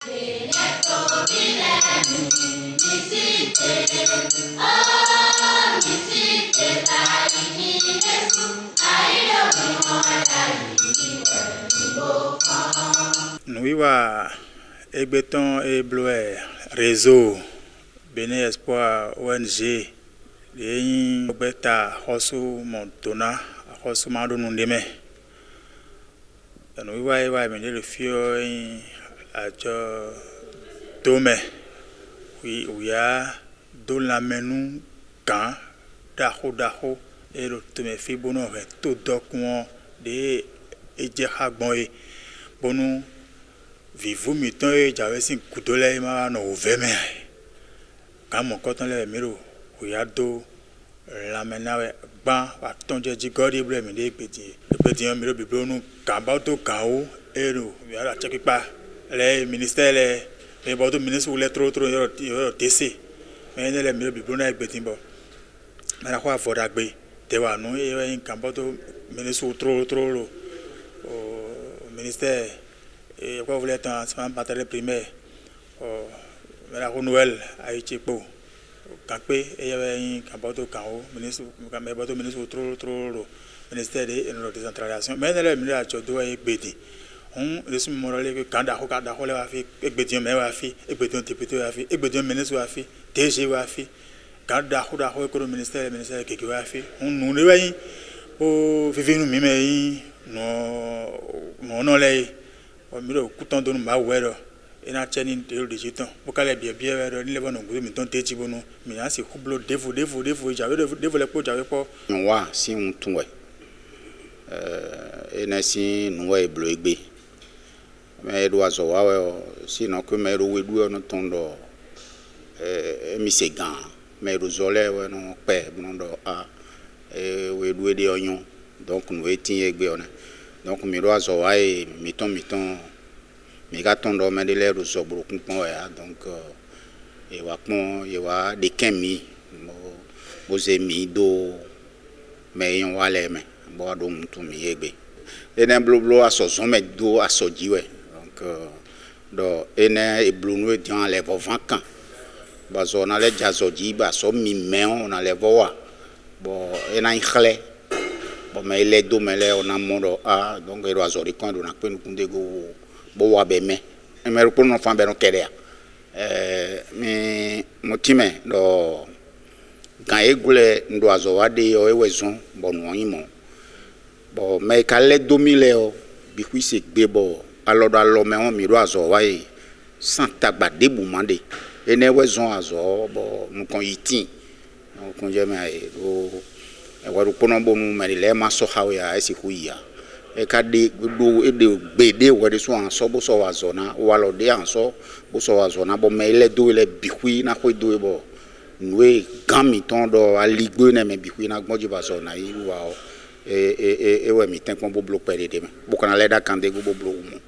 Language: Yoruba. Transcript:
Nous va Egbeton et Bloer réseau Bénin Espoir ONG et Beta Hosu Montona Hosu Mando Nundeme. Nous va mener le fio à Tome. Oui, où il y a de la menu quand Daho et le Tome Fibono tout document de Edjahagboy Bonou. Vivu miton e j'avais sin kudole ma no veme quand mon coton le miro kuyado la menawe ba wa tonje jigori ble mi de peti miro biblo nu kamba to kawo ero ya la check pa le ministère le bodo ministre ou le trop yo tc mais le miro biblo na peti bo na la kwa foda gbe te wa nu e kamba to ministre trop au ministère. Et quoi vous voulez être en matériel primaire, mais la Noël a été beau. Quand il y avait un campagne ministre trop ministère de la décentralisation. Mais dans le milieu de la doit être bédi. On reçoit morale que quand d'accord la fait, et bédi mais la fait, et bédi député la fait, et bédi ministre la fait, DG la fait. Quand d'accord que le ministère qui la fait, on nous le voit pour vivre nous même non les miro kuton donu ma wero ina cheni de digiton bokale bia wero ni lebo no nguzo mi ton techi bonu mi na se kublo devo jawe devo le po jawe po nwa si untunwe ina si nwa eblo egbe me do azo wa we si no ko me ro wedu no tondo mi se gan me ro zole we no pe bondo a wedu de onyon donc nous etin egbe ona. Donc, je suis miton, mais tondo me de l'air au sobro, donc, il y a des kemi, bozemi, do, mais on va les mains, boado, tout miégé. Et d'un bloblo à son sommet d'eau à son dieu, donc, et blou, dans les vacants. On a les jazodi, on a les voix, bon, et un chlé. Bon, mais les deux mêlés on a mon a donc il doit zori quand on a pu nous kunde go bo wa be me mais pour non fan be no kere mais motime do quand egule ndo azo wa de o ewezon bon no yimo bon mais ka le 2000 o bi ku se gbe bo alo me on mi do azo wa e sans tagba de bu mande e ne wezon azo bo nous kon yitin on kon je me do waru pono bonu marile ma so hawe ya esi huya e ka de do e de gbede wori so an so bo so wazona walo de an so bo so wazona bo mele do le bihui na ko do bo nwe gami ton do aligbe na me bihui na gboji ba so na yi wa e we mi ten kon bo blo pere de me bo kana le da kan de go bo blo mu